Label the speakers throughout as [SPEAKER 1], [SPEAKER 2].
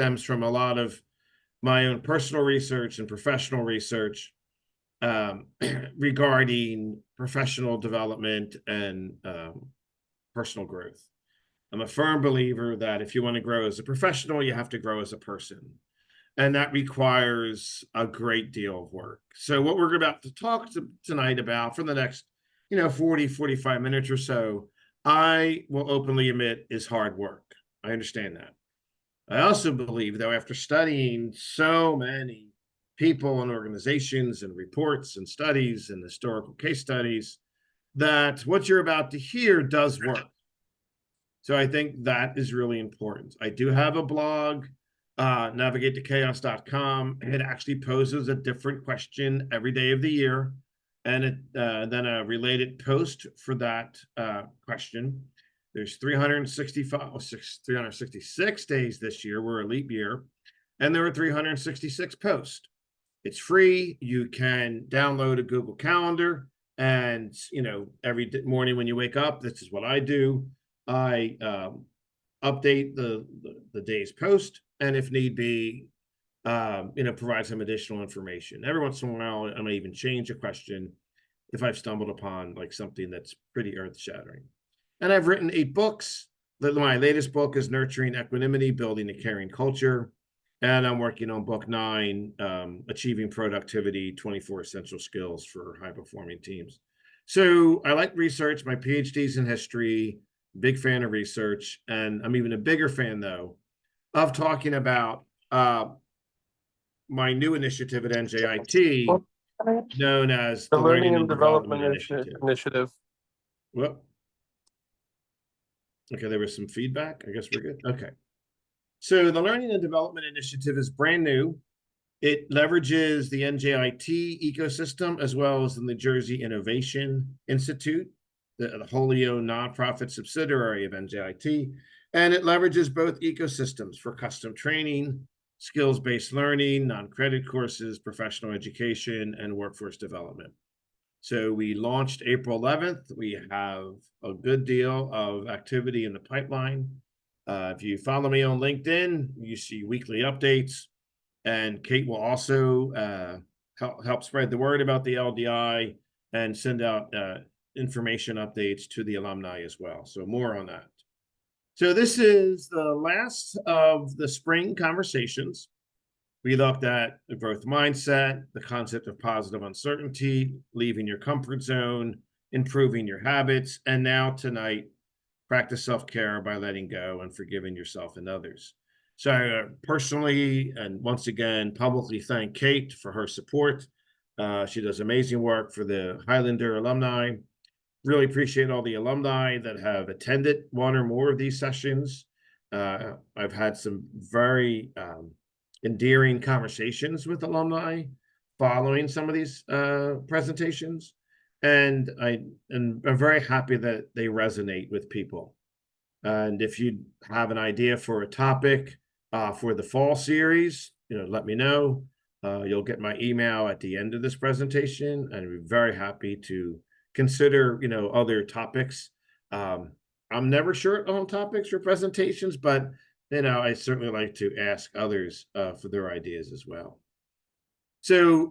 [SPEAKER 1] stems from a lot of my own personal research and professional research regarding professional development and personal growth. I'm a firm believer that if you want to grow as a professional, you have to grow as a person. And that requires a great deal of work. So what we're about to talk tonight about for the next, 40, 45 minutes or so, I will openly admit is hard work. I understand that. I also believe, though, after studying so many people and organizations and reports and studies and historical case studies, that what you're about to hear does work. So I think that is really important. I do have a blog, navigatetochaos.com. It actually poses a different question every day of the year, and then a related post for that question. There's 366 days this year. We're a leap year, and there are 366 posts. It's free. You can download a Google Calendar, and every morning when you wake up, this is what I do. I update the day's post, and if need be, provide some additional information. Every once in a while, I may even change a question if I've stumbled upon like something that's pretty earth-shattering. And I've written 8 books. My latest book is Nurturing Equanimity, Building a Caring Culture. And I'm working on book 9, Achieving Productivity, 24 Essential Skills for High-Performing Teams. So I like research. My PhD's in history, big fan of research. And I'm even a bigger fan, though, of talking about my new initiative at NJIT, known as the Learning and Development Initiative. Whoop. Okay, there was some feedback. I guess we're good. Okay. So the Learning and Development Initiative is brand new. It leverages the NJIT ecosystem as well as the New Jersey Innovation Institute, the wholly owned nonprofit subsidiary of NJIT. And it leverages both ecosystems for custom training, skills-based learning, non-credit courses, professional education, and workforce development. So we launched April 11th. We have a good deal of activity in the pipeline. If you follow me on LinkedIn, you see weekly updates. And Kate will also help spread the word about the LDI and send out information updates to the alumni as well. So more on that. So this is the last of the spring conversations. We looked at the growth mindset, the concept of positive uncertainty, leaving your comfort zone, improving your habits, and now tonight, practice self-care by letting go and forgiving yourself and others. So I personally, and once again, publicly thank Kate for her support. She does amazing work for the Highlander alumni. Really appreciate all the alumni that have attended one or more of these sessions. I've had some very endearing conversations with alumni following some of these presentations. And I'm very happy that they resonate with people. And if you have an idea for a topic for the fall series, let me know. You'll get my email at the end of this presentation, and I'd be very happy to consider, other topics. I'm never short on topics for presentations, but I certainly like to ask others for their ideas as well. So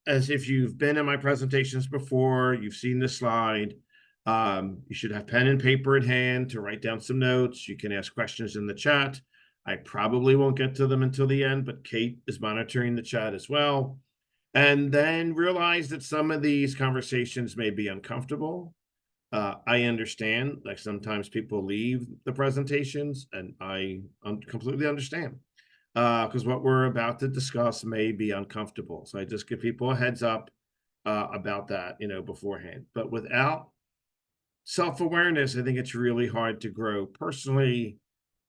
[SPEAKER 1] as if you've been in my presentations before, you've seen the slide, you should have pen and paper in hand to write down some notes. You can ask questions in the chat. I probably won't get to them until the end, but Kate is monitoring the chat as well. And then realize that some of these conversations may be uncomfortable. I understand, like sometimes people leave the presentations, and I completely understand because what we're about to discuss may be uncomfortable. So I just give people a heads up about that, beforehand. But without self-awareness, I think it's really hard to grow personally.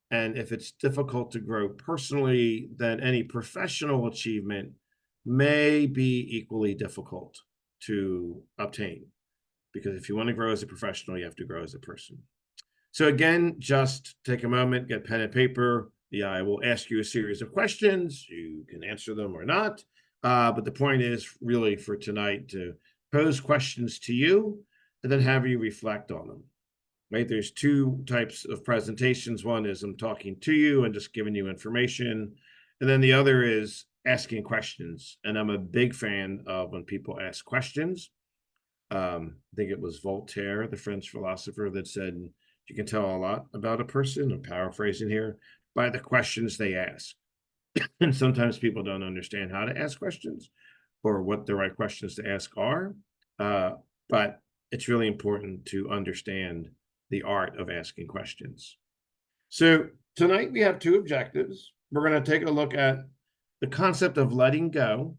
[SPEAKER 1] And if it's difficult to grow personally, then any professional achievement may be equally difficult to obtain. Because if you want to grow as a professional, you have to grow as a person. So again, just take a moment, get pen and paper. I will ask you a series of questions. You can answer them or not. But the point is really for tonight to pose questions to you and then have you reflect on them. right? There's two types of presentations. One is I'm talking to you and just giving you information. And then the other is asking questions. And I'm a big fan of when people ask questions. I think it was Voltaire, the French philosopher, that said, you can tell a lot about a person, I'm paraphrasing here, by the questions they ask. And sometimes people don't understand how to ask questions or what the right questions to ask are. But it's really important to understand the art of asking questions. So tonight we have two objectives. We're going to take a look at the concept of letting go,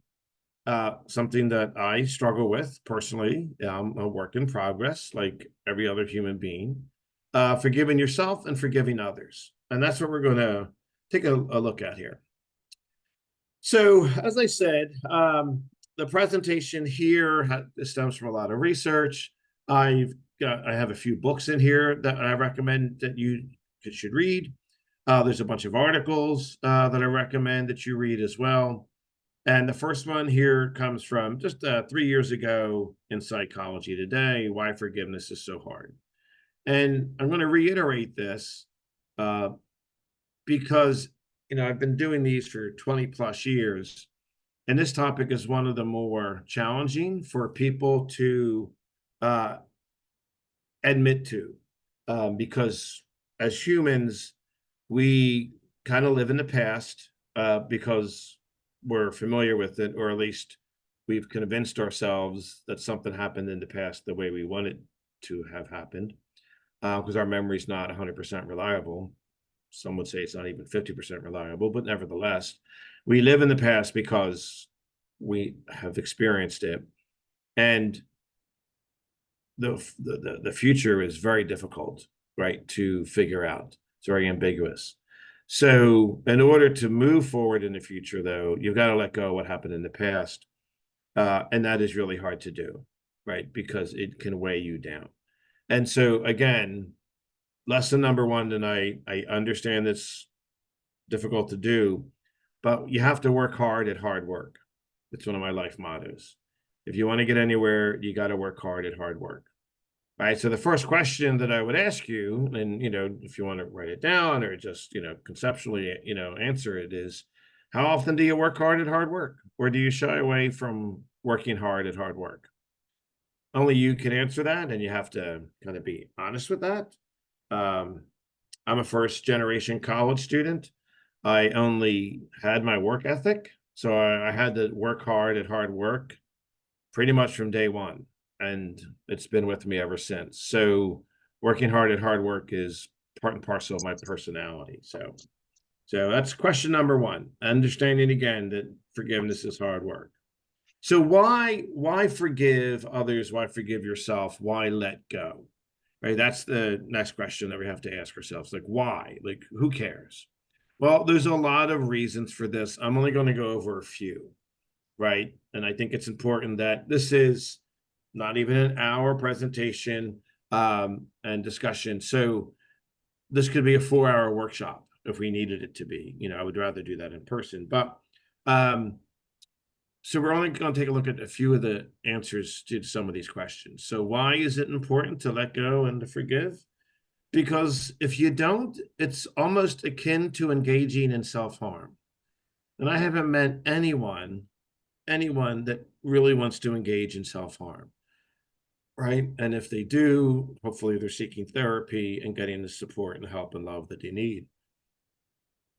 [SPEAKER 1] something that I struggle with personally. I'm a work in progress, like every other human being. Forgiving yourself and forgiving others. And that's what we're going to take a look at here. So, as I said, the presentation here stems from a lot of research. I have a few books in here that I recommend that you should read. There's a bunch of articles that I recommend that you read as well. And the first one here comes from just 3 years ago in Psychology Today, Why Forgiveness is So Hard. And I'm going to reiterate this because I've been doing these for 20 plus years, and this topic is one of the more challenging for people to admit to, because as humans, we kind of live in the past because we're familiar with it, or at least we've convinced ourselves that something happened in the past the way we want it to have happened, because our memory's not 100% reliable. Some would say it's not even 50% reliable, but nevertheless, we live in the past because we have experienced it. And the future is very difficult, right, to figure out. It's very ambiguous. So in order to move forward in the future, though, you've got to let go of what happened in the past. And that is really hard to do, right, because it can weigh you down. And so, again, lesson number one tonight, I understand it's difficult to do, but you have to work hard at hard work. It's one of my life mottos. If you want to get anywhere, you got to work hard at hard work. All right. So the first question that I would ask you, and if you want to write it down or just conceptually answer it, is how often do you work hard at hard work, or do you shy away from working hard at hard work? Only you can answer that, and you have to kind of be honest with that. I'm a first generation college student. I only had my work ethic, so I had to work hard at hard work pretty much from day one, and it's been with me ever since. So working hard at hard work is part and parcel of my personality. So that's question number one, understanding again that forgiveness is hard work. So why forgive others? Why forgive yourself? Why let go? Right? That's the next question that we have to ask ourselves. Like, why? Like, who cares? Well, there's a lot of reasons for this. I'm only going to go over a few, right? And I think it's important that this is not even an hour presentation and discussion. So this could be a 4-hour workshop if we needed it to be. I would rather do that in person. But so we're only going to take a look at a few of the answers to some of these questions. So why is it important to let go and to forgive? Because if you don't, it's almost akin to engaging in self-harm. And I haven't met anyone that really wants to engage in self-harm, right? And if they do, hopefully they're seeking therapy and getting the support and help and love that they need.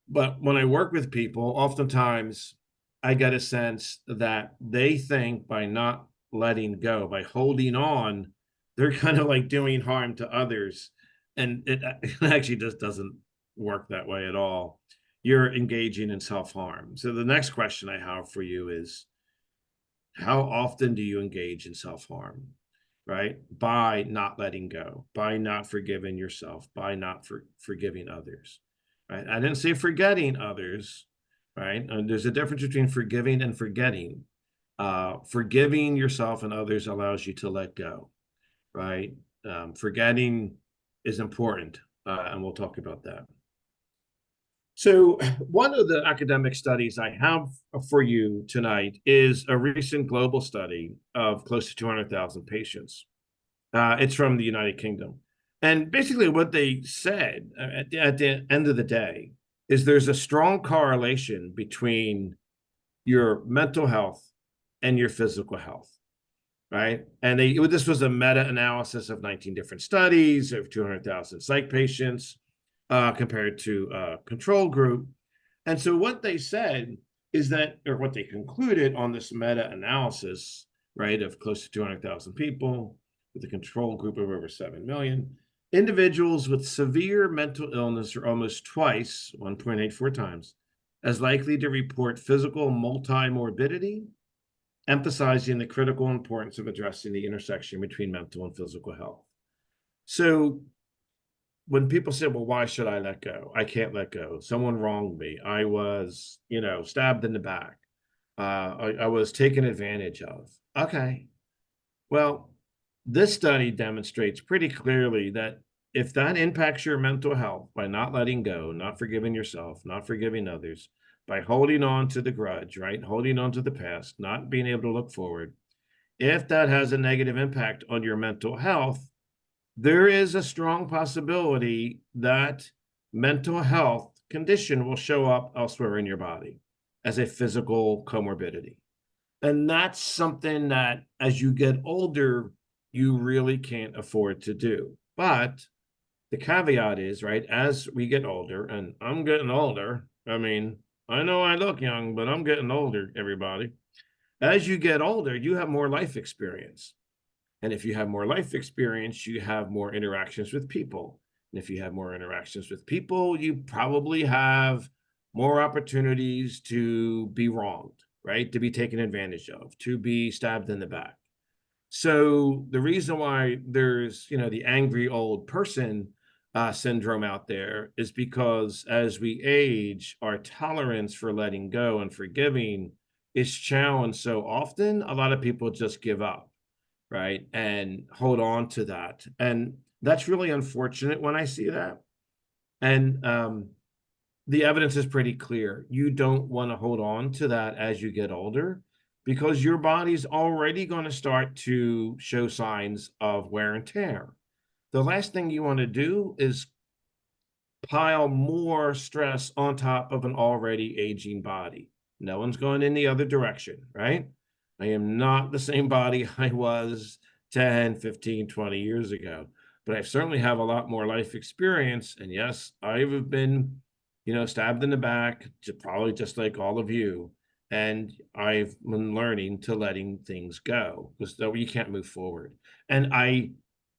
[SPEAKER 1] But when I work with people, oftentimes I get a sense that they think by not letting go, by holding on, they're kind of like doing harm to others. And it actually just doesn't work that way at all. You're engaging in self-harm. So the next question I have for you is, how often do you engage in self-harm, right? By not letting go, by not forgiving yourself, by not forgiving others, right? I didn't say forgetting others, right? And there's a difference between forgiving and forgetting. Forgiving yourself and others allows you to let go, right? Forgetting is important, and we'll talk about that. So one of the academic studies I have for you tonight is a recent global study of close to 200,000 patients. It's from the United Kingdom. And basically, what they said at the end of the day is there's a strong correlation between your mental health and your physical health, right? And this was a meta-analysis of 19 different studies of 200,000 psych patients compared to a control group. And so what they said is that, or what they concluded on this meta-analysis, right, of close to 200,000 people with a control group of over 7 million, individuals with severe mental illness are almost twice, 1.84 times, as likely to report physical multimorbidity, emphasizing the critical importance of addressing the intersection between mental and physical health. So when people say, well, why should I let go? I can't let go. Someone wronged me. I was, stabbed in the back. I was taken advantage of. Okay. Well, this study demonstrates pretty clearly that if that impacts your mental health by not letting go, not forgiving yourself, not forgiving others, by holding on to the grudge, right? Holding on to the past, not being able to look forward. If that has a negative impact on your mental health, there is a strong possibility that mental health condition will show up elsewhere in your body as a physical comorbidity. And that's something that as you get older, you really can't afford to do. But the caveat is, right, as we get older, and I'm getting older, I mean, I know I look young, but I'm getting older, everybody. As you get older, you have more life experience. And if you have more life experience, you have more interactions with people. And if you have more interactions with people, you probably have more opportunities to be wronged, right? To be taken advantage of, to be stabbed in the back. So the reason why there's, the angry old person syndrome out there is because as we age, our tolerance for letting go and forgiving is challenged so often, a lot of people just give up, right? And hold on to that. And that's really unfortunate when I see that. And the evidence is pretty clear. You don't want to hold on to that as you get older because your body's already going to start to show signs of wear and tear. The last thing you want to do is pile more stress on top of an already aging body. No one's going in the other direction, right? I am not the same body I was 10, 15, 20 years ago, but I certainly have a lot more life experience. And yes, I've been, stabbed in the back, probably just like all of you. And I've been learning to letting things go because you can't move forward. And I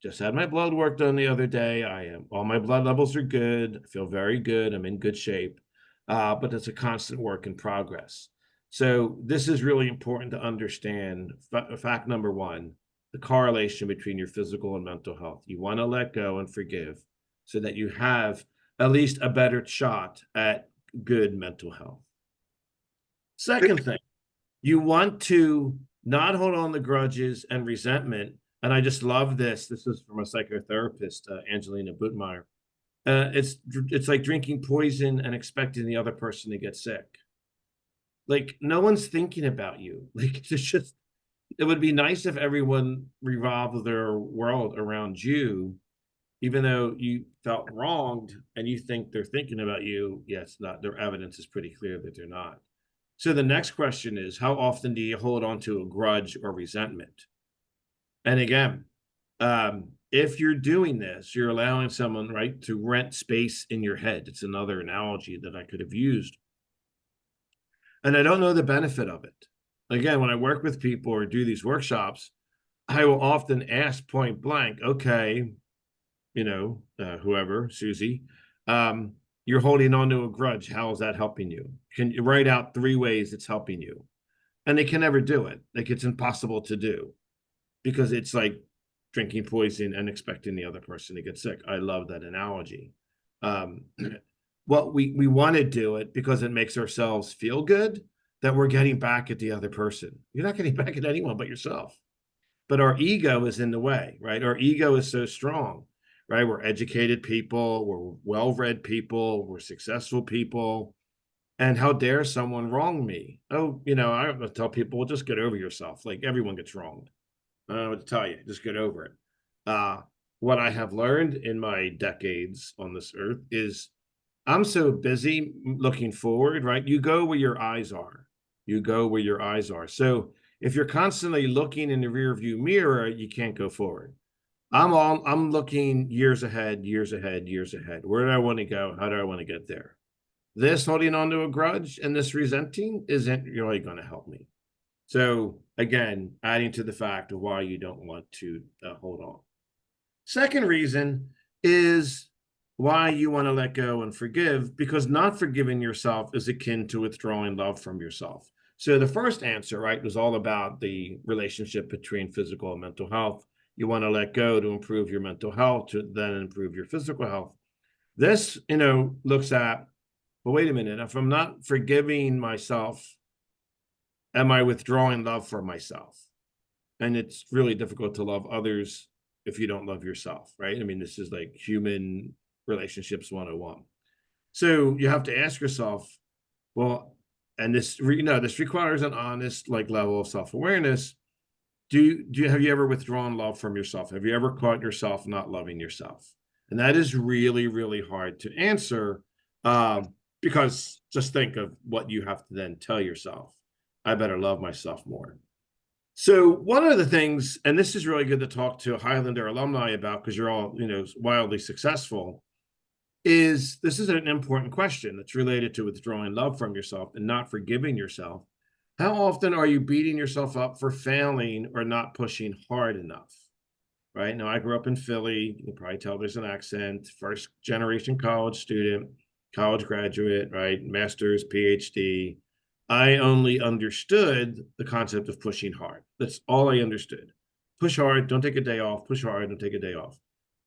[SPEAKER 1] just had my blood work done the other day. All my blood levels are good. I feel very good. I'm in good shape. But it's a constant work in progress. So this is really important to understand. Fact number one, the correlation between your physical and mental health. You want to let go and forgive so that you have at least a better shot at good mental health. Second thing, you want to not hold on to grudges and resentment. And I just love this. This is from a psychotherapist, Angelina Buttmeyer. It's like drinking poison and expecting the other person to get sick. Like no one's thinking about you. Like it would be nice if everyone revolved their world around you, even though you felt wronged and you think they're thinking about you. Yes, not their evidence is pretty clear that they're not. So the next question is, how often do you hold on to a grudge or resentment? And again, if you're doing this, you're allowing someone, right, to rent space in your head. It's another analogy that I could have used. And I don't know the benefit of it. Again, when I work with people or do these workshops, I will often ask point blank, okay, whoever, Susie, you're holding on to a grudge. How is that helping you? Can you write out 3 ways it's helping you? And they can never do it. Like it's impossible to do because it's like drinking poison and expecting the other person to get sick. I love that analogy. What we want to do it because it makes ourselves feel good that we're getting back at the other person. You're not getting back at anyone but yourself. But our ego is in the way, right? Our ego is so strong, right? We're educated people, we're well-read people, we're successful people. And how dare someone wrong me? Oh, I tell people, well, just get over yourself. Like everyone gets wronged. I don't know what to tell you. Just get over it. what I have learned in my decades on this earth is I'm so busy looking forward, right? You go where your eyes are. You go where your eyes are. So if you're constantly looking in the rear view mirror, you can't go forward. I'm looking years ahead, years ahead, years ahead. Where do I want to go? How do I want to get there? This holding on to a grudge and this resenting isn't really going to help me. So again, adding to the fact of why you don't want to hold on. Second reason is why you want to let go and forgive, because not forgiving yourself is akin to withdrawing love from yourself. So the first answer, right, was all about the relationship between physical and mental health. You want to let go to improve your mental health, to then improve your physical health. This, looks at, well, wait a minute, if I'm not forgiving myself, am I withdrawing love for myself? And it's really difficult to love others if you don't love yourself, right? I mean, this is like human relationships 101. So you have to ask yourself, well, and this requires an honest level of self-awareness. Have you ever withdrawn love from yourself? Have you ever caught yourself not loving yourself? And that is really, really hard to answer, because just think of what you have to then tell yourself. I better love myself more. So one of the things, and this is really good to talk to Highlander alumni about because you're all, wildly successful, is this is an important question that's related to withdrawing love from yourself and not forgiving yourself. How often are you beating yourself up for failing or not pushing hard enough? Right now, I grew up in Philly. You can probably tell there's an accent. First generation college student, college graduate, right? Master's, PhD. I only understood the concept of pushing hard. That's all I understood. Push hard, don't take a day off. Push hard, don't take a day off.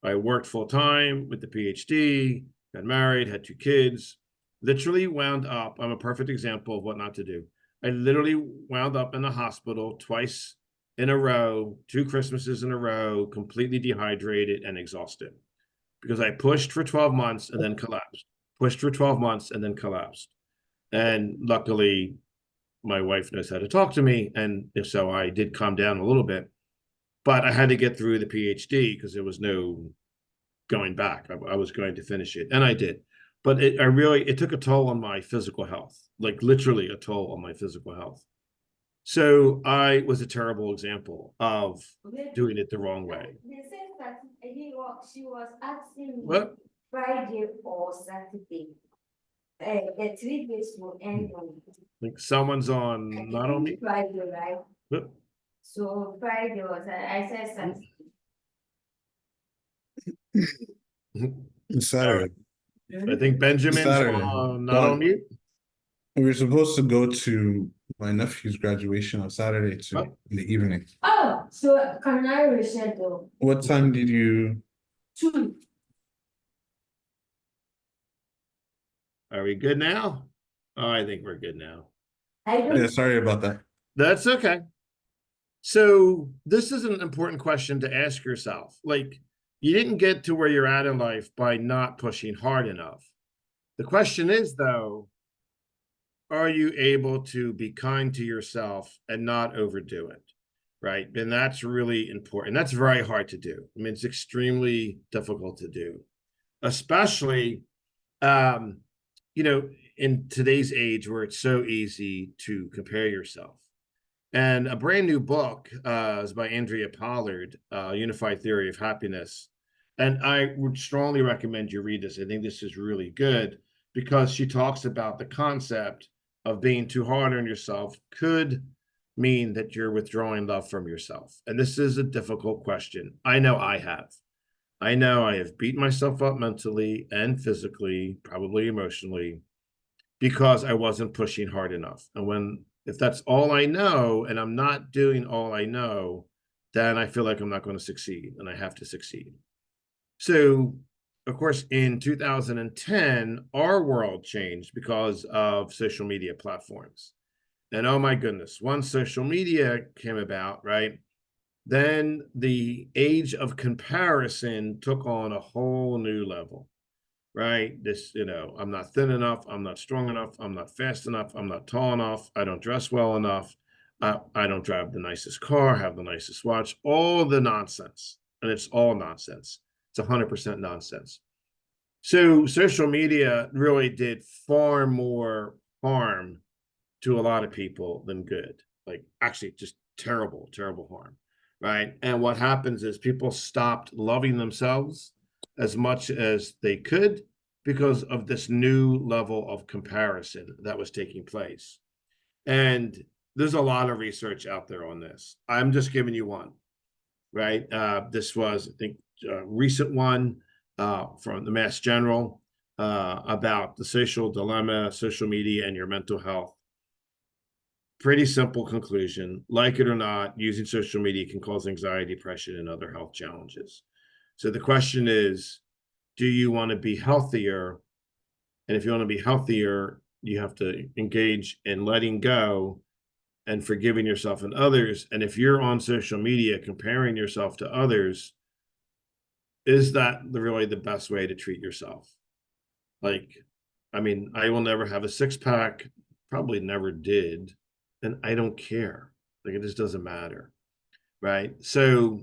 [SPEAKER 1] I worked full time with the PhD, got married, had 2 kids, literally wound up. I'm a perfect example of what not to do. I literally wound up in the hospital twice in a row, 2 Christmases in a row, completely dehydrated and exhausted because I pushed for 12 months and then collapsed, pushed for 12 months and then collapsed. And luckily, my wife knows how to talk to me. And if so, I did calm down a little bit, but I had to get through the PhD because there was no going back. I was going to finish it, and I did. But it took a toll on my physical health, like literally a toll on my physical health. So I was a terrible example of doing it the wrong way.
[SPEAKER 2] They said that she was asking me
[SPEAKER 1] What?
[SPEAKER 2] Friday or Saturday. The 3 days will end on
[SPEAKER 1] Like someone's on, not on me?
[SPEAKER 2] Friday, right?
[SPEAKER 1] What?
[SPEAKER 2] So Friday was, I said Saturday.
[SPEAKER 3] Saturday.
[SPEAKER 1] I think Benjamin's on, not on mute.
[SPEAKER 3] We were supposed to go to my nephew's graduation on Saturday in the evening.
[SPEAKER 2] Oh, so can I reschedule?
[SPEAKER 3] What time did you?
[SPEAKER 2] 2.
[SPEAKER 1] Are we good now? Oh, I think we're good now.
[SPEAKER 3] Yeah, sorry about that.
[SPEAKER 1] That's okay. So this is an important question to ask yourself. Like, you didn't get to where you're at in life by not pushing hard enough. The question is, though, are you able to be kind to yourself and not overdo it? Right. And that's really important. That's very hard to do. I mean, it's extremely difficult to do, especially, in today's age where it's so easy to compare yourself. And a brand new book is by Andrea Pollard, Unified Theory of Happiness. And I would strongly recommend you read this. I think this is really good because she talks about the concept of being too hard on yourself could mean that you're withdrawing love from yourself. And this is a difficult question. I know I have. I know I have beaten myself up mentally and physically, probably emotionally, because I wasn't pushing hard enough. And if that's all I know and I'm not doing all I know, then I feel like I'm not going to succeed and I have to succeed. So, of course, in 2010, our world changed because of social media platforms. And oh my goodness, once social media came about, right, then the age of comparison took on a whole new level, right? I'm not thin enough. I'm not strong enough. I'm not fast enough. I'm not tall enough. I don't dress well enough. I don't drive the nicest car, have the nicest watch, all the nonsense. and it's all nonsense. It's 100% nonsense. So social media really did far more harm to a lot of people than good. Like actually just terrible, terrible harm, right? And what happens is people stopped loving themselves as much as they could because of this new level of comparison that was taking place. And there's a lot of research out there on this. I'm just giving you one, right? This was, I think, a recent one from the Mass General about the social dilemma, social media, and your mental health. Pretty simple conclusion. Like it or not, using social media can cause anxiety, depression, and other health challenges. So the question is, do you want to be healthier? And if you want to be healthier, you have to engage in letting go and forgiving yourself and others. And if you're on social media comparing yourself to others, is that really the best way to treat yourself? Like, I mean, I will never have a six-pack, probably never did, and I don't care. Like, it just doesn't matter, right? So,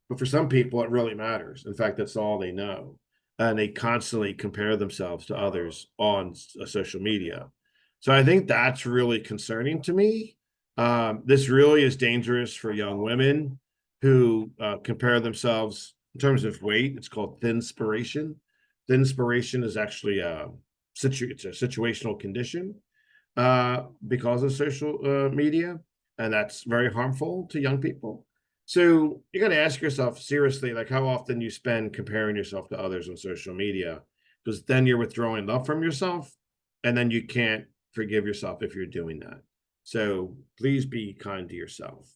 [SPEAKER 1] but for some people, it really matters. In fact, that's all they know. And they constantly compare themselves to others on social media. So I think that's really concerning to me. This really is dangerous for young women who compare themselves in terms of weight. It's called thinspiration. Thinspiration is actually it's a situational condition because of social media, and that's very harmful to young people. So you got to ask yourself seriously, like how often you spend comparing yourself to others on social media, because then you're withdrawing love from yourself, and then you can't forgive yourself if you're doing that. So please be kind to yourself.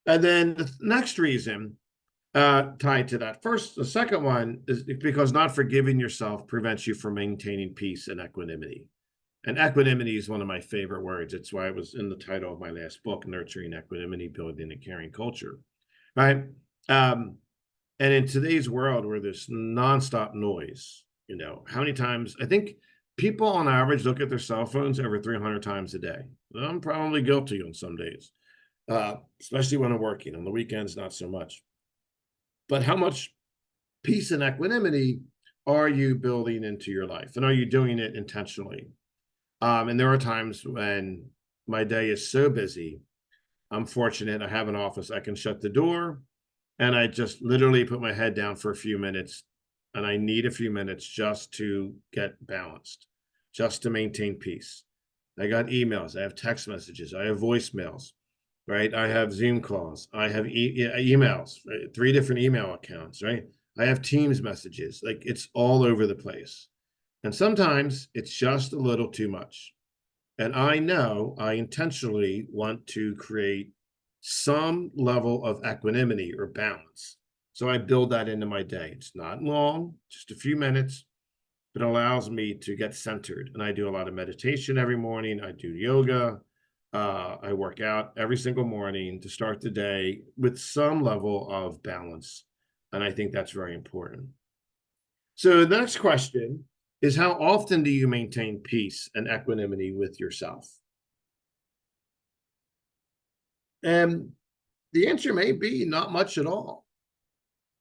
[SPEAKER 1] And then the next reason tied to that first, the second one is because not forgiving yourself prevents you from maintaining peace and equanimity. And equanimity is one of my favorite words. It's why it was in the title of my last book, Nurturing Equanimity, Building a Caring Culture, right? And in today's world where there's nonstop noise, you know, how many times, I think people on average look at their cell phones over 300 times a day. I'm probably guilty on some days, especially when I'm working. On the weekends, not so much. But how much peace and equanimity are you building into your life? And are you doing it intentionally? And there are times when my day is so busy. I'm fortunate. I have an office. I can shut the door and I just literally put my head down for a few minutes. And I need a few minutes just to get balanced, just to maintain peace. I got emails. I have text messages. I have voicemails, right? I have Zoom calls. I have emails, right? 3 different email accounts, right? I have Teams messages. Like it's all over the place. And sometimes it's just a little too much. And I know I intentionally want to create some level of equanimity or balance. So I build that into my day. It's not long, just a few minutes, but it allows me to get centered. And I do a lot of meditation every morning. I do yoga. I work out every single morning to start the day with some level of balance. And I think that's very important. So the next question is, how often do you maintain peace and equanimity with yourself? And the answer may be not much at all.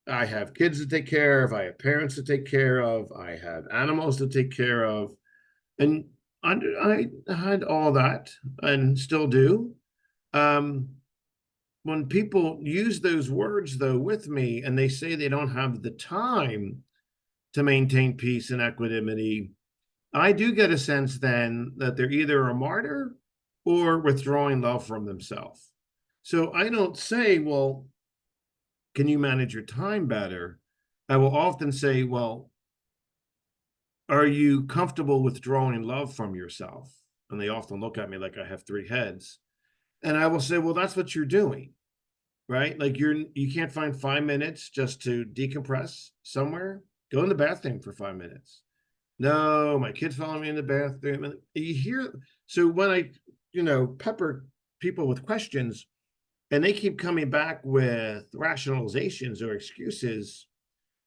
[SPEAKER 1] I have kids to take care of. I have parents to take care of. I have animals to take care of. And I had all that and still do. When people use those words, though, with me, and they say they don't have the time to maintain peace and equanimity, I do get a sense then that they're either a martyr or withdrawing love from themselves. So I don't say, well, can you manage your time better? I will often say, well, are you comfortable withdrawing love from yourself? And they often look at me like I have 3 heads. And I will say, well, that's what you're doing, right? Like you can't find 5 minutes just to decompress somewhere. Go in the bathroom for 5 minutes. No, my kid's following me in the bathroom. And you hear, so when I, pepper people with questions and they keep coming back with rationalizations or excuses,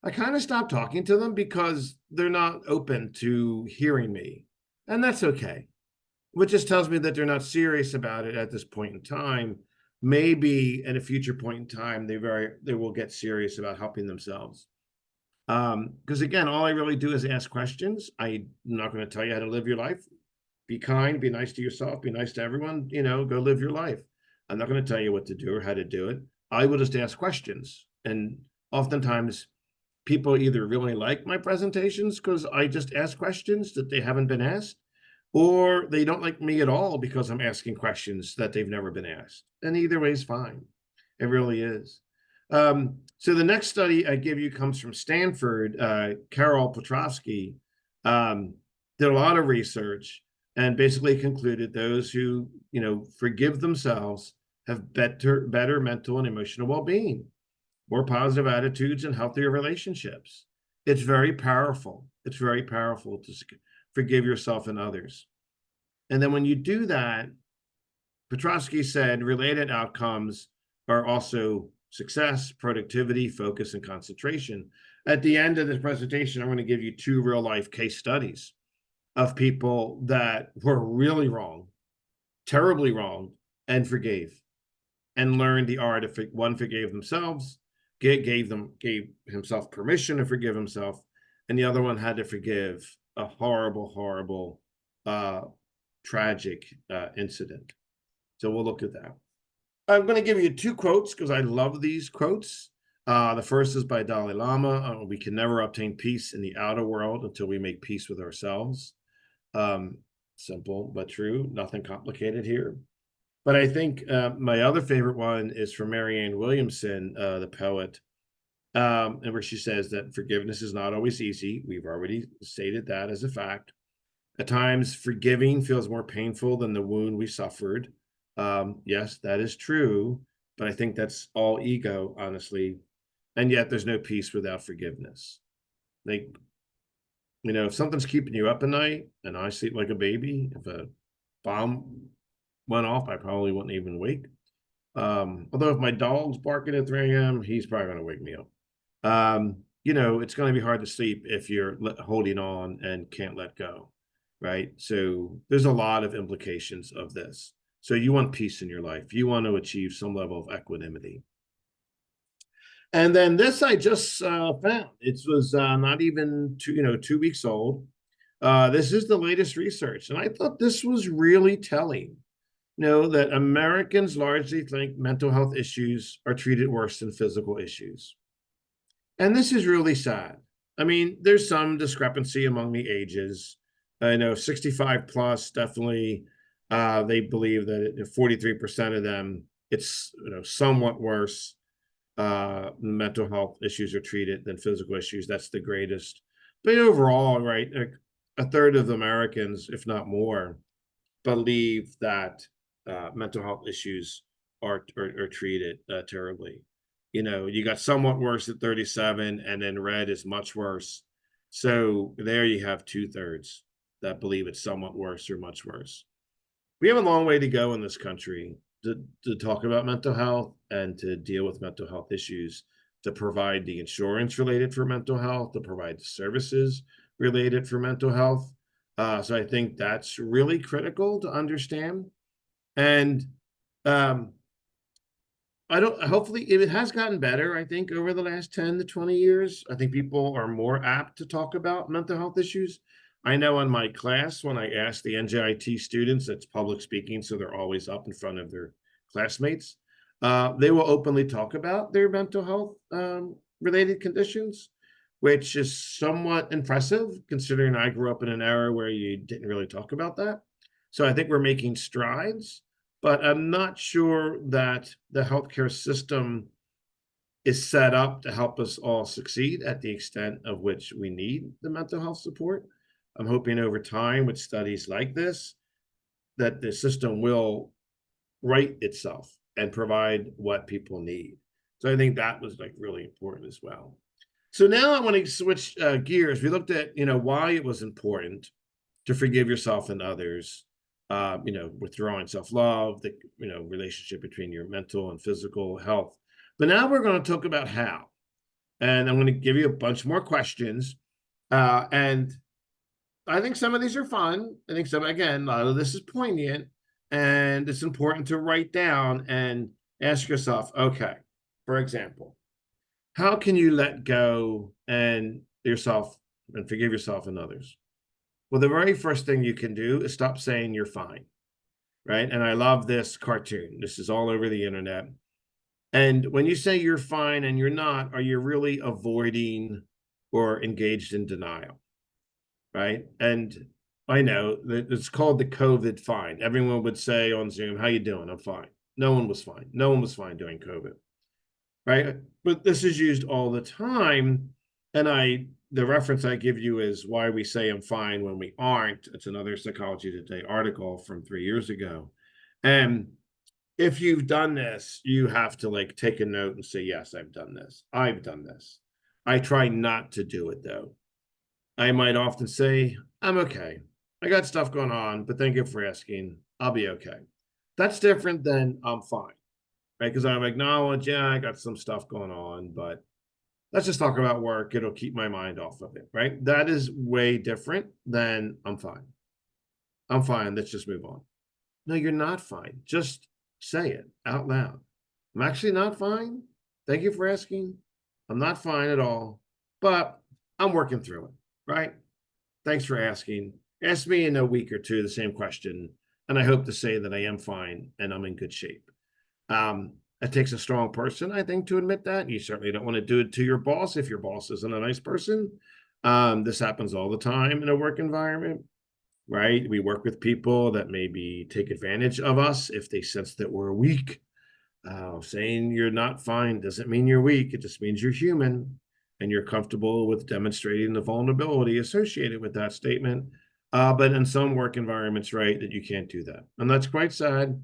[SPEAKER 1] I kind of stop talking to them because they're not open to hearing me. And that's okay. Which just tells me that they're not serious about it at this point in time. maybe at a future point in time, they will get serious about helping themselves. Because again, all I really do is ask questions. I'm not going to tell you how to live your life. Be kind, be nice to yourself, be nice to everyone, go live your life. I'm not going to tell you what to do or how to do it. I will just ask questions. And oftentimes people either really like my presentations because I just ask questions that they haven't been asked, or they don't like me at all because I'm asking questions that they've never been asked. And either way is fine. It really is. So the next study I give you comes from Stanford. Carol Petrovsky did a lot of research and basically concluded those who, forgive themselves have better mental and emotional well-being, more positive attitudes, and healthier relationships. It's very powerful. It's very powerful to forgive yourself and others. And then when you do that, Petrovsky said related outcomes are also success, productivity, focus, and concentration. At the end of this presentation, I'm going to give you 2 real-life case studies of people that were really wrong, terribly wrong, and forgave, and learned the art of one forgave themselves, gave himself permission to forgive himself, and the other one had to forgive a horrible, tragic incident. So we'll look at that. I'm going to give you 2 quotes because I love these quotes. The first is by Dalai Lama. We can never obtain peace in the outer world until we make peace with ourselves. Simple but true, nothing complicated here. But I think my other favorite one is from Marianne Williamson, the poet, and where she says that forgiveness is not always easy. We've already stated that as a fact. At times, forgiving feels more painful than the wound we suffered. Yes, that is true, but I think that's all ego, honestly. And yet there's no peace without forgiveness. Like, if something's keeping you up at night and I sleep like a baby, if a bomb went off, I probably wouldn't even wake. Although if my dog's barking at 3 a.m., he's probably going to wake me up. It's going to be hard to sleep if you're holding on and can't let go, right? So there's a lot of implications of this. So you want peace in your life. You want to achieve some level of equanimity. And then this I just found. It was not even 2 weeks old. This is the latest research, and I thought this was really telling. That Americans largely think mental health issues are treated worse than physical issues. And this is really sad. I mean, there's some discrepancy among the ages. I know 65 plus, definitely, they believe that 43% of them, it's somewhat worse. Mental health issues are treated than physical issues. That's the greatest. But overall, right, a third of Americans, if not more, believe that mental health issues are treated terribly. You got somewhat worse at 37, and then red is much worse. So there you have 2/3 that believe it's somewhat worse or much worse. We have a long way to go in this country to talk about mental health and to deal with mental health issues, to provide the insurance related for mental health, to provide the services related for mental health. So I think that's really critical to understand. And hopefully it has gotten better, I think, over the last 10 to 20 years. I think people are more apt to talk about mental health issues. I know in my class, when I ask the NJIT students, it's public speaking, so they're always up in front of their classmates. They will openly talk about their mental health related conditions, which is somewhat impressive considering I grew up in an era where you didn't really talk about that. So I think we're making strides, but I'm not sure that the healthcare system is set up to help us all succeed at the extent of which we need the mental health support. I'm hoping over time with studies like this, that the system will right itself and provide what people need. So I think that was really important as well. So now I want to switch gears. We looked at, why it was important to forgive yourself and others, withdrawing self-love, the, relationship between your mental and physical health. But now we're going to talk about how. And I'm going to give you a bunch more questions. And I think some of these are fun. I think some, again, a lot of this is poignant, and it's important to write down and ask yourself, okay, for example, how can you let go and yourself and forgive yourself and others? Well, the very first thing you can do is stop saying you're fine, right? And I love this cartoon. This is all over the internet. And when you say you're fine and you're not, are you really avoiding or engaged in denial, right? And I know that it's called the COVID fine. Everyone would say on Zoom, "How you doing?" "I'm fine." No one was fine. No one was fine during COVID, right? But this is used all the time. And the reference I give you is why we say I'm fine when we aren't. It's another Psychology Today article from 3 years ago. And if you've done this, you have to like take a note and say, yes, I've done this. I've done this. I try not to do it though. I might often say, I'm okay. I got stuff going on, but thank you for asking. I'll be okay. That's different than I'm fine, right? Because I'm acknowledge, yeah, I got some stuff going on, but let's just talk about work. It'll keep my mind off of it, right? That is way different than I'm fine. I'm fine. Let's just move on. No, you're not fine. Just say it out loud. I'm actually not fine. Thank you for asking. I'm not fine at all, but I'm working through it, right? Thanks for asking. Ask me in a week or two the same question, and I hope to say that I am fine and I'm in good shape. It takes a strong person, I think, to admit that. You certainly don't want to do it to your boss if your boss isn't a nice person. This happens all the time in a work environment, right? We work with people that maybe take advantage of us if they sense that we're weak. Saying you're not fine doesn't mean you're weak. It just means you're human and you're comfortable with demonstrating the vulnerability associated with that statement. But in some work environments, right, that you can't do that. And that's quite sad.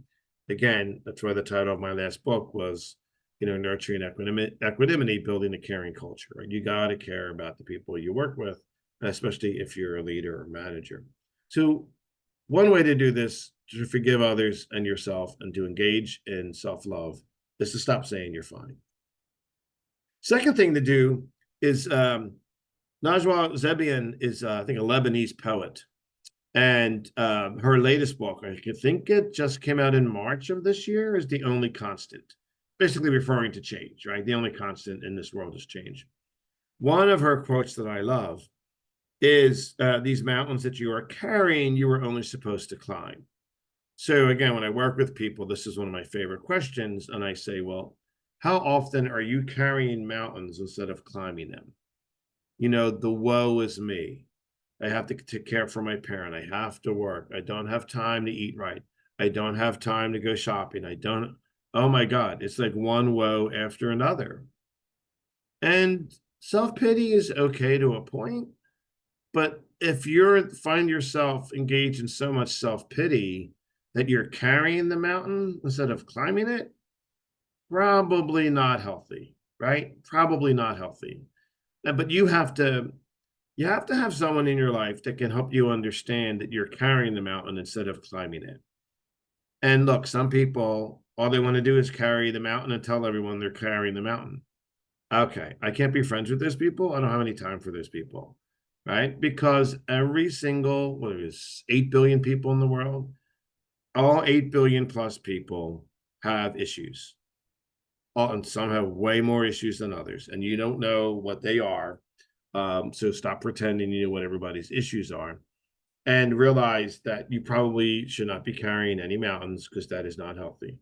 [SPEAKER 1] Again, that's why the title of my last book was, nurturing equanimity, building a caring culture, right? You got to care about the people you work with, especially if you're a leader or manager. So one way to do this, to forgive others and yourself and to engage in self-love, is to stop saying you're fine. Second thing to do is Najwa Zebian is, I think, a Lebanese poet. And her latest book, I think it just came out in March of this year, is The Only Constant, basically referring to change, right? The only constant in this world is change. One of her quotes that I love is these mountains that you are carrying, you were only supposed to climb. So again, when I work with people, this is one of my favorite questions. And I say, well, how often are you carrying mountains instead of climbing them? The woe is me. I have to take care for my parent. I have to work. I don't have time to eat right. I don't have time to go shopping. Oh my God, it's like one woe after another. And self-pity is okay to a point. But if you find yourself engaged in so much self-pity that you're carrying the mountain instead of climbing it, probably not healthy, right? Probably not healthy. But you have to have someone in your life that can help you understand that you're carrying the mountain instead of climbing it. And look, some people, all they want to do is carry the mountain and tell everyone they're carrying the mountain. Okay, I can't be friends with those people. I don't have any time for those people, right? Because every single, 8 billion people in the world, all 8 billion plus people have issues. And some have way more issues than others, and you don't know what they are. So stop pretending you know what everybody's issues are, and realize that you probably should not be carrying any mountains, because that is not healthy.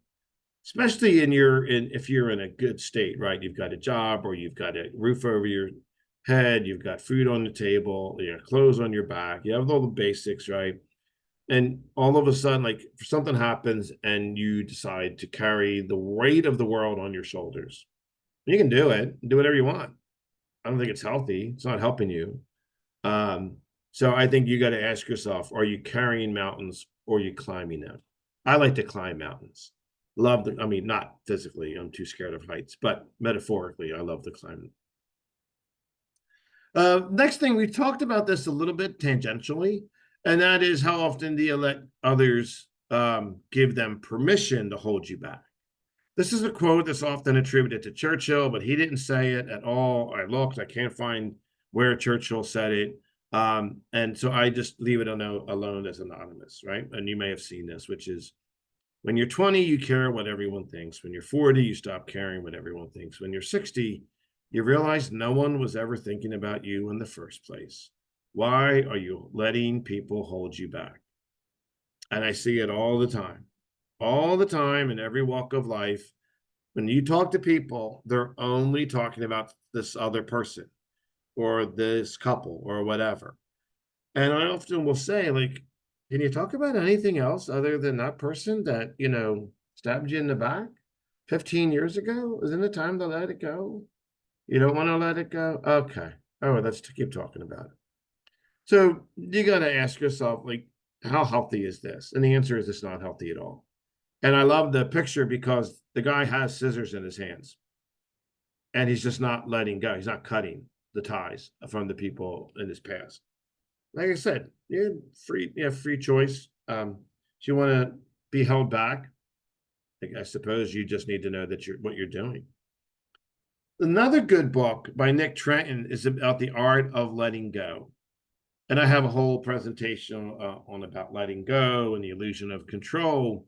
[SPEAKER 1] Especially if you're in a good state, right? You've got a job, or you've got a roof over your head, you've got food on the table, you have clothes on your back, you have all the basics, right? And all of a sudden, like, something happens and you decide to carry the weight of the world on your shoulders. You can do it, do whatever you want. I don't think it's healthy. It's not helping you. So I think you got to ask yourself, are you carrying mountains or are you climbing them? I like to climb mountains. Not physically, I'm too scared of heights, but metaphorically, I love to climb. Next thing, we talked about this a little bit tangentially, and that is, how often do you let others give them permission to hold you back? This is a quote that's often attributed to Churchill, but he didn't say it at all. I looked, I can't find where Churchill said it. And so I just leave it alone as anonymous, right? And you may have seen this, which is, When you're 20, you care what everyone thinks. When you're 40, you stop caring what everyone thinks. When you're 60, you realize no one was ever thinking about you in the first place. Why are you letting people hold you back? And I see it all the time in every walk of life. When you talk to people, they're only talking about this other person or this couple or whatever. And I often will say, like, can you talk about anything else other than that person that, stabbed you in the back 15 years ago? Isn't it time to let it go? You don't want to let it go? Okay. All right, let's keep talking about it. So you got to ask yourself, like, how healthy is this? And the answer is it's not healthy at all. And I love the picture because the guy has scissors in his hands and he's just not letting go. He's not cutting the ties from the people in his past. Like I said, you have free choice. If you want to be held back, I suppose you just need to know that what you're doing. Another good book by Nick Trenton is about the art of letting go. And I have a whole presentation on about letting go and the illusion of control.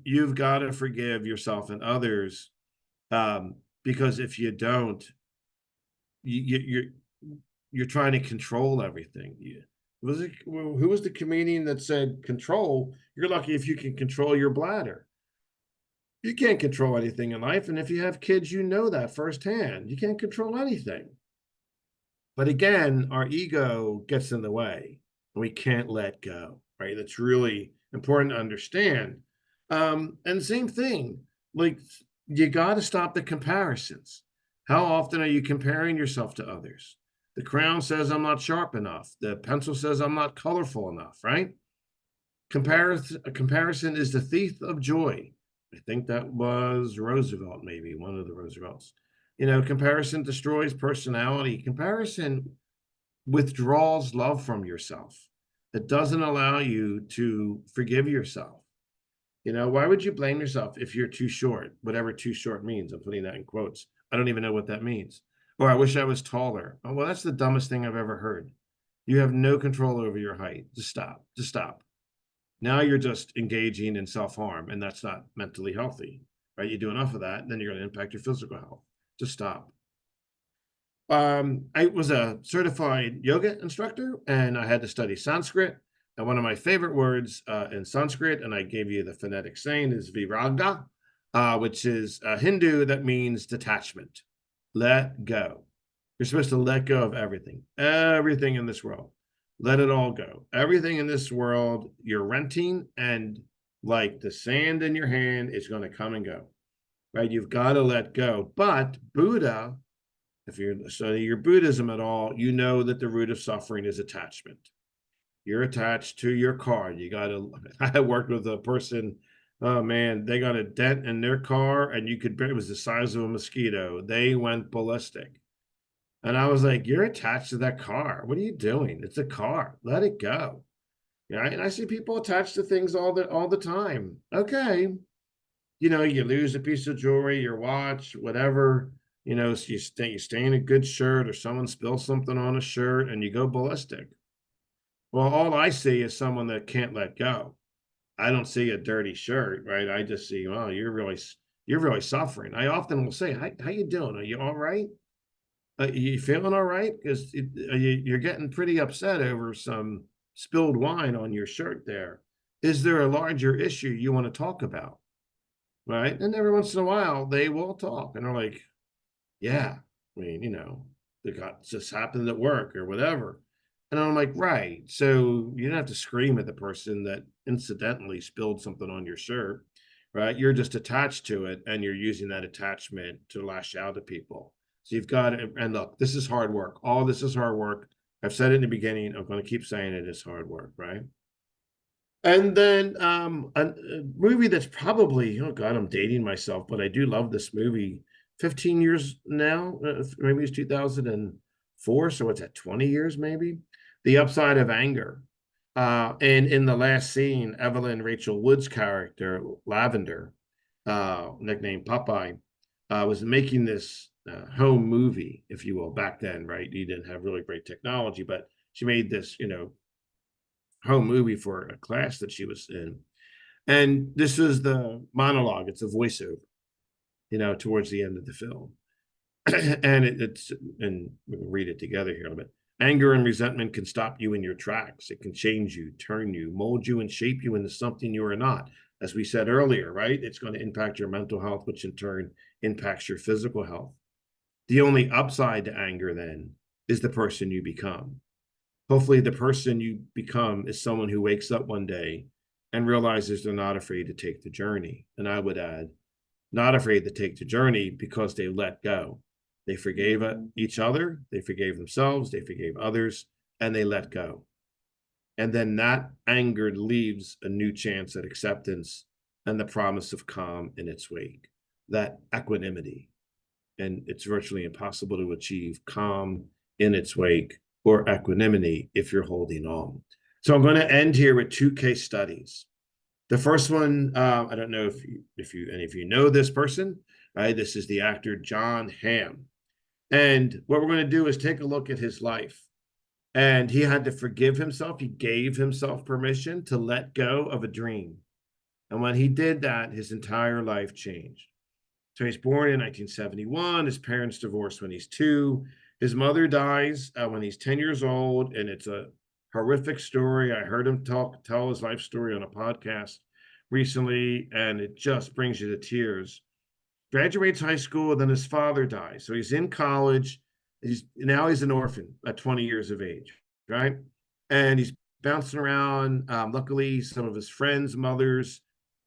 [SPEAKER 1] You've got to forgive yourself and others, because if you don't, you're trying to control everything. Who was the comedian that said, control? You're lucky if you can control your bladder. You can't control anything in life. And if you have kids, you know that firsthand. You can't control anything. But again, our ego gets in the way and we can't let go, right? That's really important to understand. And same thing, like, you got to stop the comparisons. How often are you comparing yourself to others? The crown says I'm not sharp enough. The pencil says I'm not colorful enough, right? Comparison is the thief of joy. I think that was Roosevelt, maybe one of the Roosevelts. Comparison destroys personality. Comparison withdraws love from yourself. It doesn't allow you to forgive yourself. Why would you blame yourself if you're too short? Whatever too short means. I'm putting that in quotes. I don't even know what that means. Or I wish I was taller. Oh, well, that's the dumbest thing I've ever heard. You have no control over your height. Just stop. Just stop. Now you're just engaging in self-harm, and that's not mentally healthy, right? You do enough of that, and then you're going to impact your physical health. Just stop. I was a certified yoga instructor, and I had to study Sanskrit. And one of my favorite words in Sanskrit, and I gave you the phonetic saying, is viraga, which is a Hindu that means detachment. Let go. You're supposed to let go of everything in this world. Let it all go. Everything in this world you're renting, and like the sand in your hand, is going to come and go, right? You've got to let go. But Buddha, if you're studying your Buddhism at all, you know that the root of suffering is attachment. You're attached to your car. I worked with a person, oh man, they got a dent in their car and it was the size of a mosquito. They went ballistic. And I was like, you're attached to that car. What are you doing? It's a car. Let it go. Yeah, and I see people attached to things all the time. Okay. You lose a piece of jewelry, your watch, whatever, so you stain a good shirt or someone spills something on a shirt and you go ballistic. Well, all I see is someone that can't let go. I don't see a dirty shirt, right? I just see, well, you're really suffering. I often will say, how you doing? Are you all right? You feeling all right? Because you're getting pretty upset over some spilled wine on your shirt there. Is there a larger issue you want to talk about? Right? And every once in a while, they will talk. And they're like, yeah, I mean, it just happened at work or whatever. And I'm like, right. So you don't have to scream at the person that incidentally spilled something on your shirt, right? You're just attached to it and you're using that attachment to lash out at people. So you've got to, and look, this is hard work. All this is hard work. I've said it in the beginning. I'm going to keep saying it is hard work, right? And then a movie that's probably, oh God, I'm dating myself, but I do love this movie. 15 years now, maybe it's 2004. So it's at 20 years, maybe. The Upside of Anger. And in the last scene, Evelyn Rachel Wood's character, Lavender, nicknamed Popeye, was making this home movie, if you will, back then, right? You didn't have really great technology, but she made this, home movie for a class that she was in. And this is the monologue. It's a voiceover, towards the end of the film. And we'll read it together here a little bit. Anger and resentment can stop you in your tracks. It can change you, turn you, mold you, and shape you into something you are not. As we said earlier, right? It's going to impact your mental health, which in turn impacts your physical health. The only upside to anger then is the person you become. Hopefully, the person you become is someone who wakes up one day and realizes they're not afraid to take the journey. And I would add, not afraid to take the journey because they let go. They forgave each other, they forgave themselves, they forgave others, and they let go. And then that anger leaves a new chance at acceptance and the promise of calm in its wake, that equanimity. And it's virtually impossible to achieve calm in its wake or equanimity if you're holding on. So I'm going to end here with two case studies. The first one, I don't know if any of you know this person, right? This is the actor John Hamm. And what we're going to do is take a look at his life. And he had to forgive himself. He gave himself permission to let go of a dream. And when he did that, his entire life changed. So he's born in 1971. His parents divorced when he's 2. His mother dies when he's 10 years old, and it's a horrific story. I heard him tell his life story on a podcast recently, and it just brings you to tears. Graduates high school, then his father dies. So he's in college. He's an orphan at 20 years of age, right? And he's bouncing around. Luckily, some of his friends' mothers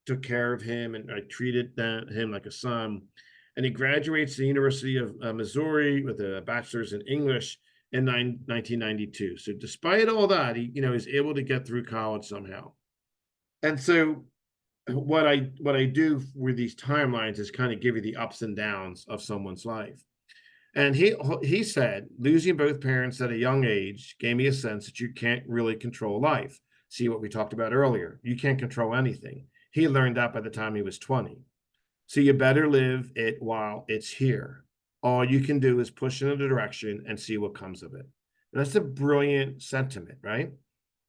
[SPEAKER 1] took care of him and treated him like a son. And he graduates the University of Missouri with a bachelor's in English in 1992. So despite all that, he is able to get through college somehow. And so what I do with these timelines is kind of give you the ups and downs of someone's life. And he said, losing both parents at a young age gave me a sense that you can't really control life. See what we talked about earlier. You can't control anything. He learned that by the time he was 20. So you better live it while it's here. All you can do is push in a direction and see what comes of it. And that's a brilliant sentiment, right?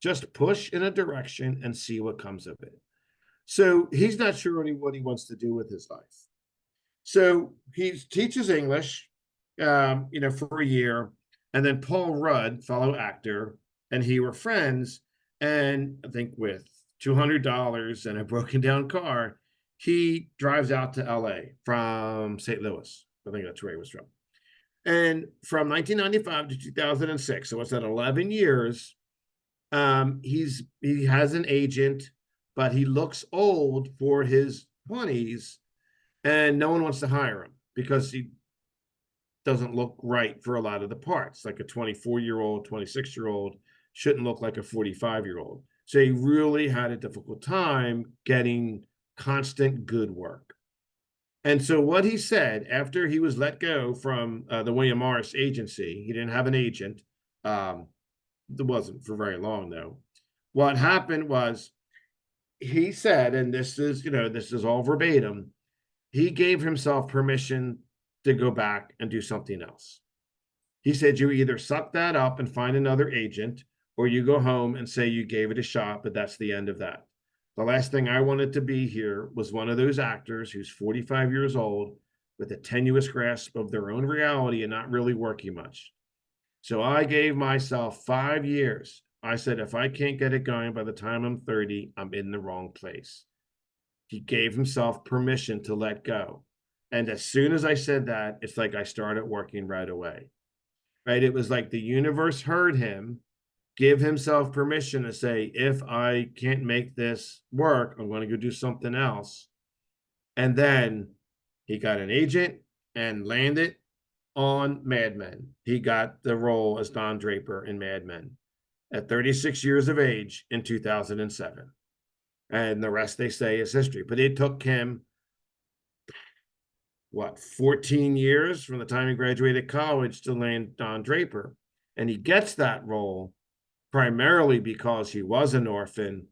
[SPEAKER 1] Just push in a direction and see what comes of it. So he's not sure what he wants to do with his life. So he teaches English, for a year. And then Paul Rudd, fellow actor, and he were friends. And I think with $200 and a broken down car, he drives out to LA from St. Louis. I think that's where he was from. And from 1995 to 2006, so it's at 11 years, he has an agent, but he looks old for his 20s, and no one wants to hire him because he doesn't look right for a lot of the parts. Like a 24-year-old, 26-year-old shouldn't look like a 45-year-old. So he really had a difficult time getting constant good work. And so what he said after he was let go from the William Morris agency, he didn't have an agent. It wasn't for very long, though. What happened was he said, and this is all verbatim, he gave himself permission to go back and do something else. He said, you either suck that up and find another agent, or you go home and say you gave it a shot, but that's the end of that. The last thing I wanted to be here was one of those actors who's 45 years old with a tenuous grasp of their own reality and not really working much. So I gave myself 5 years. I said, if I can't get it going by the time I'm 30, I'm in the wrong place. He gave himself permission to let go. And as soon as I said that, it's like I started working right away. Right? It was like the universe heard him give himself permission to say, if I can't make this work, I'm going to go do something else. And then he got an agent and landed on Mad Men. He got the role as Don Draper in Mad Men at 36 years of age in 2007. And the rest, they say, is history. But it took him, 14 years from the time he graduated college to land Don Draper. And he gets that role primarily because he was an orphan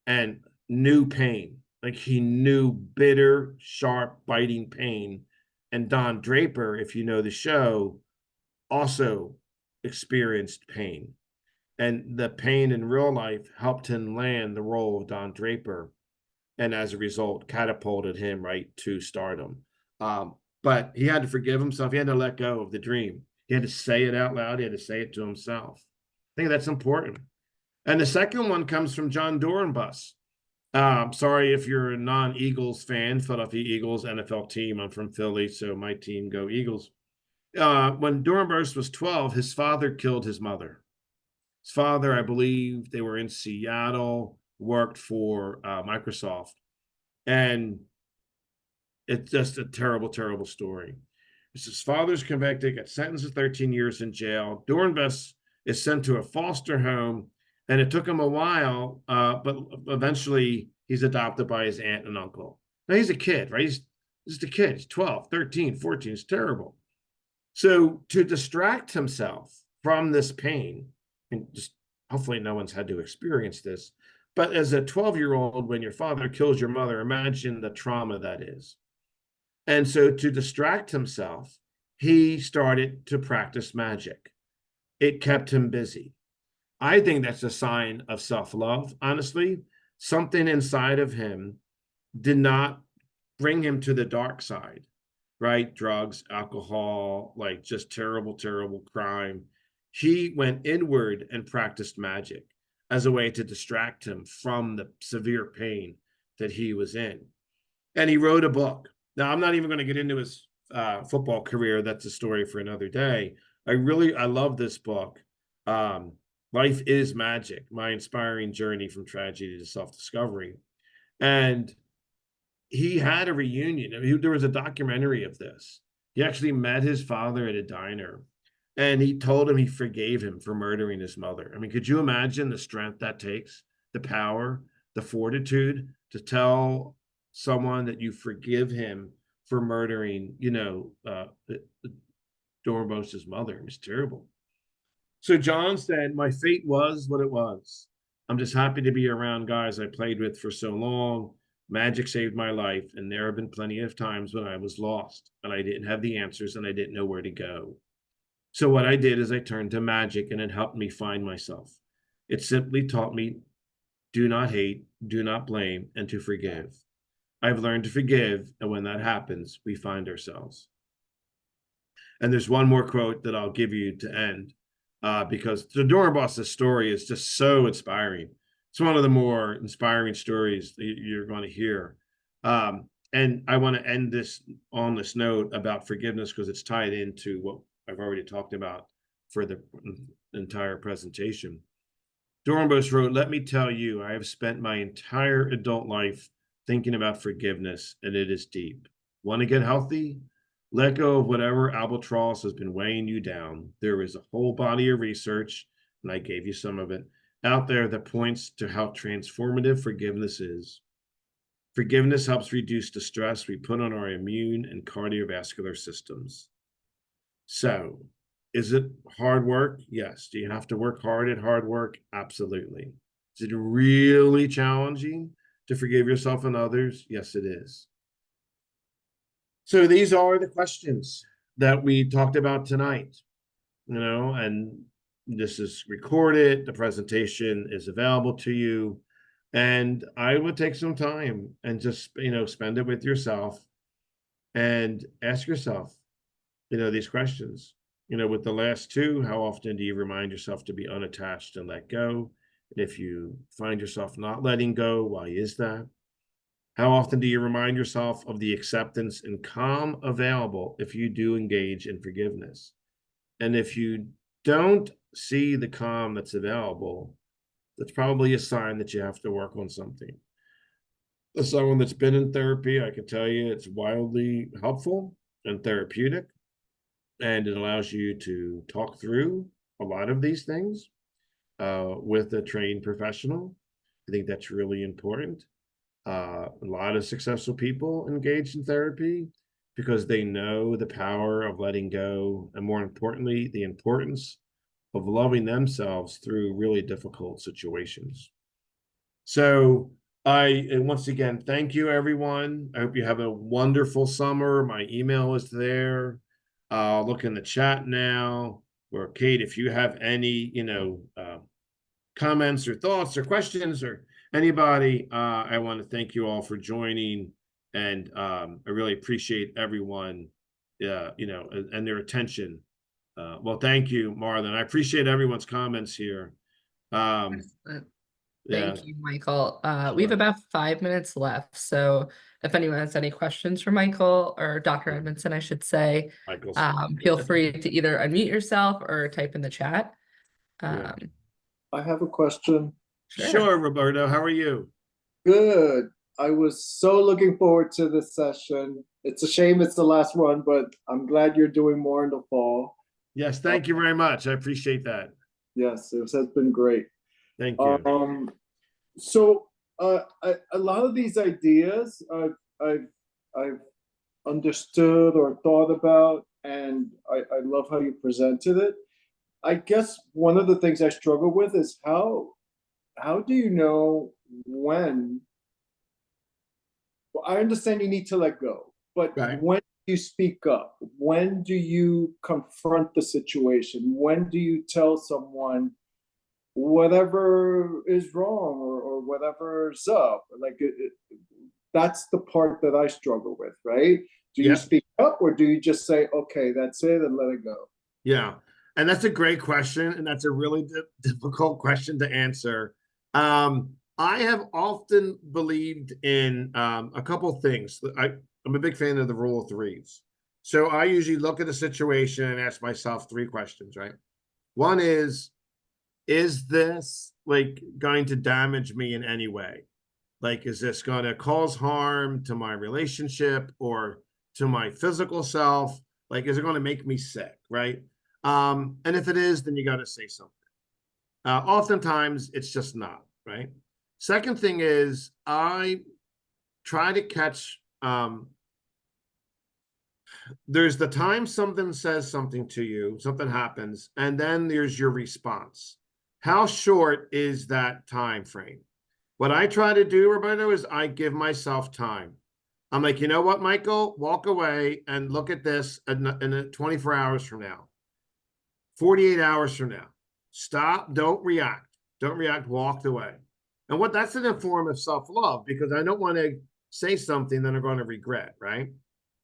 [SPEAKER 1] and knew pain. Like he knew bitter, sharp, biting pain. And Don Draper, if you know the show, also experienced pain. And the pain in real life helped him land the role of Don Draper. and as a result, catapulted him right to stardom. But he had to forgive himself. He had to let go of the dream. He had to say it out loud. He had to say it to himself. I think that's important. And the second one comes from John Dorenbus. Sorry if you're a non-Eagles fan, Philadelphia Eagles, NFL team. I'm from Philly, so my team go Eagles. When Dorenbus was 12, his father killed his mother. His father, I believe, they were in Seattle, worked for Microsoft. And it's just a terrible, terrible story. His father's convicted, got sentenced to 13 years in jail. Dorenbus is sent to a foster home, and it took him a while, but eventually he's adopted by his aunt and uncle. Now he's a kid, right? He's just a kid. He's 12, 13, 14. It's terrible. So to distract himself from this pain, and just hopefully no one's had to experience this, but as a 12-year-old, when your father kills your mother, imagine the trauma that is. And so to distract himself, he started to practice magic. It kept him busy. I think that's a sign of self-love, honestly. Something inside of him did not bring him to the dark side, right? Drugs, alcohol, like just terrible, terrible crime. He went inward and practiced magic as a way to distract him from the severe pain that he was in. And he wrote a book. Now, I'm not even going to get into his football career. That's a story for another day. I love this book. Life is Magic, My Inspiring Journey from Tragedy to Self-Discovery. And he had a reunion. There was a documentary of this. He actually met his father at a diner, and he told him he forgave him for murdering his mother. I mean, could you imagine the strength that takes, the power, the fortitude to tell someone that you forgive him for murdering, Dorenbos's mother? It was terrible. So John said, my fate was what it was. I'm just happy to be around guys I played with for so long. Magic saved my life, and there have been plenty of times when I was lost and I didn't have the answers and I didn't know where to go. So what I did is I turned to magic, and it helped me find myself. It simply taught me do not hate, do not blame, and to forgive. I've learned to forgive, and when that happens, we find ourselves. And there's one more quote that I'll give you to end, because the Dorenbos's story is just so inspiring. It's one of the more inspiring stories you're going to hear. And I want to end this on this note about forgiveness because it's tied into what I've already talked about for the entire presentation. Dorenbos wrote, let me tell you, I have spent my entire adult life thinking about forgiveness, and it is deep. Want to get healthy? Let go of whatever albatross has been weighing you down. There is a whole body of research, and I gave you some of it, out there that points to how transformative forgiveness is. Forgiveness helps reduce the stress we put on our immune and cardiovascular systems. So, is it hard work? Yes. Do you have to work hard at hard work? Absolutely. Is it really challenging to forgive yourself and others? Yes, it is. So these are the questions that we talked about tonight, and this is recorded. The presentation is available to you. And I would take some time and just, spend it with yourself and ask yourself, these questions. With the last two, how often do you remind yourself to be unattached and let go? And if you find yourself not letting go, why is that? How often do you remind yourself of the acceptance and calm available if you do engage in forgiveness? And if you don't see the calm that's available, that's probably a sign that you have to work on something. As someone that's been in therapy, I can tell you it's wildly helpful and therapeutic, and it allows you to talk through a lot of these things with a trained professional. I think that's really important. A lot of successful people engage in therapy because they know the power of letting go, and more importantly, the importance of loving themselves through really difficult situations. So and once again, thank you, everyone. I hope you have a wonderful summer. My email is there. Look in the chat now. Or Kate, if you have any, comments or thoughts or questions or anybody, I want to thank you all for joining, and I really appreciate everyone, and their attention. Well, thank you, Marlon. I appreciate everyone's comments here.
[SPEAKER 4] Excellent.
[SPEAKER 1] Yeah,
[SPEAKER 4] Thank you, Michael. We have
[SPEAKER 1] sure.
[SPEAKER 4] about 5 minutes left. So if anyone has any questions for Michael or Dr. Edmondson, I should say,
[SPEAKER 1] Michael's.
[SPEAKER 4] feel free to either unmute yourself or type in the chat.
[SPEAKER 1] Yeah.
[SPEAKER 5] I have a question.
[SPEAKER 1] Sure, Roberto. How are you?
[SPEAKER 5] Good. I was so looking forward to this session. It's a shame it's the last one, but I'm glad you're doing more in the fall.
[SPEAKER 1] Yes, thank you very much. I appreciate that.
[SPEAKER 5] Yes, it has been great.
[SPEAKER 1] Thank you.
[SPEAKER 5] So a lot of these ideas I've understood or thought about, and I love how you presented it. I guess one of the things I struggle with is how do you know when? Well, I understand you need to let go, but
[SPEAKER 1] Right.
[SPEAKER 5] when do you speak up? When do you confront the situation? When do you tell someone whatever is wrong or whatever's up? Like that's the part that I struggle with, right? Do you speak up, or do you just say, okay, that's it, and let it go?
[SPEAKER 1] Yeah. And that's a great question. And that's a really difficult question to answer. I have often believed in a couple of things. I'm a big fan of the rule of threes. So I usually look at a situation and ask myself 3 questions, right? One is this like going to damage me in any way? Like, is this going to cause harm to my relationship or to my physical self? Like, is it going to make me sick, right? And if it is, then you got to say something. Oftentimes, it's just not, right? Second thing is I try to catch, there's the time something says something to you, something happens, and then there's your response. How short is that time frame? What I try to do, Roberto, is I give myself time. I'm like, you know what, Michael? Walk away and look at this in 24 hours from now, 48 hours from now. Stop. Don't react. Don't react. Walk away. And that's a form of self-love, because I don't want to say something that I'm going to regret, right?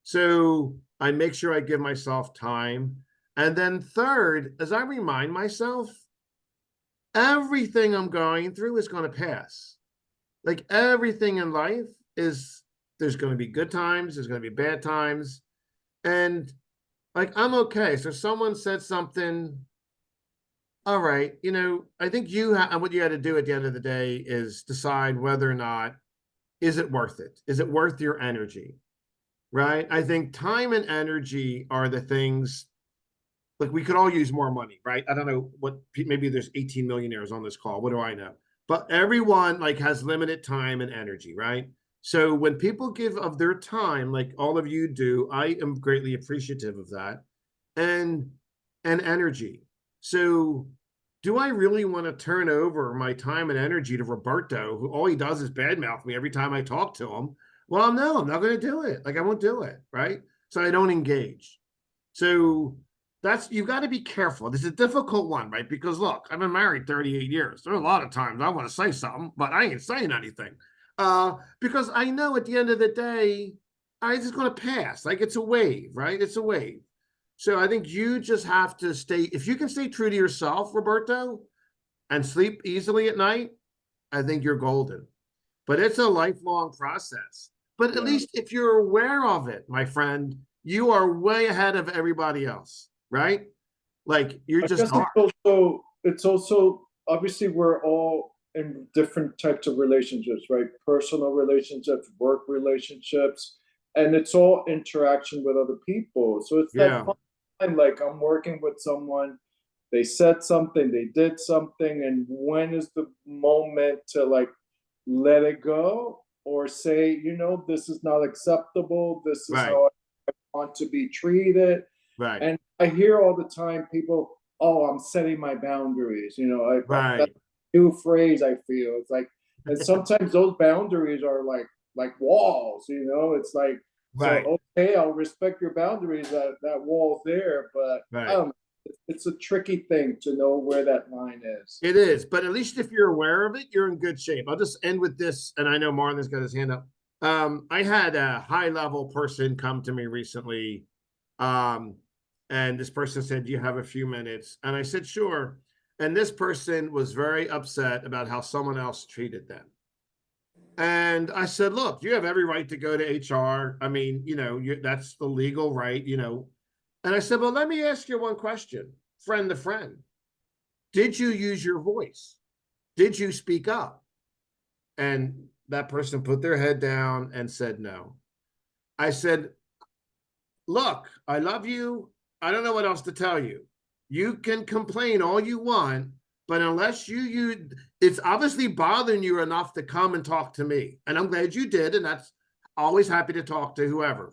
[SPEAKER 1] So I make sure I give myself time. And then third, as I remind myself, everything I'm going through is going to pass. Like everything in life there's going to be good times, there's going to be bad times. And like, I'm okay. So someone said something, all right, I think what you had to do at the end of the day is decide whether or not, is it worth it? Is it worth your energy? Right? I think time and energy are the things, like we could all use more money, right? I don't know maybe there's 18 millionaires on this call. What do I know? But everyone like has limited time and energy, right? So when people give of their time, like all of you do, I am greatly appreciative of that, and energy. So do I really want to turn over my time and energy to Roberto, who all he does is badmouth me every time I talk to him? Well, no, I'm not going to do it. Like, I won't do it, right? So I don't engage. So you've got to be careful. This is a difficult one, right? Because look, I've been married 38 years. There are a lot of times I want to say something, but I ain't saying anything. Because I know at the end of the day, it's just going to pass. Like, it's a wave, right? It's a wave. So I think you just have to if you can stay true to yourself, Roberto, and sleep easily at night, I think you're golden. But it's a lifelong process. But at least if you're aware of it, my friend, you are way ahead of everybody else, right? Like, you're just
[SPEAKER 5] it's also obviously we're all in different types of relationships, right? Personal relationships, work relationships, and it's all interaction with other people. So it's that fun time, like I'm working with someone, they said something, they did something, and when is the moment to like let it go or say, this is not acceptable, this is how I want to be treated.
[SPEAKER 1] Right.
[SPEAKER 5] And I hear all the time people, oh, I'm setting my boundaries. That's a new phrase I feel. It's like, and sometimes those boundaries are like walls, it's like, so, okay, I'll respect your boundaries, that wall's there, but I don't know, It's a tricky thing to know where that line is.
[SPEAKER 1] It is, but at least if you're aware of it, you're in good shape. I'll just end with this, and I know Marlon's got his hand up. I had a high-level person come to me recently, and this person said, "Do you have a few minutes?" And I said, "Sure." And this person was very upset about how someone else treated them. And I said, "Look, you have every right to go to HR. I mean, that's the legal right, And I said, "Well, let me ask you one question, friend to friend. Did you use your voice? Did you speak up?" And that person put their head down and said no. I said, "Look, I love you. I don't know what else to tell you. You can complain all you want, but unless it's obviously bothering you enough to come and talk to me. And I'm glad you did. And that's always happy to talk to whoever, right?"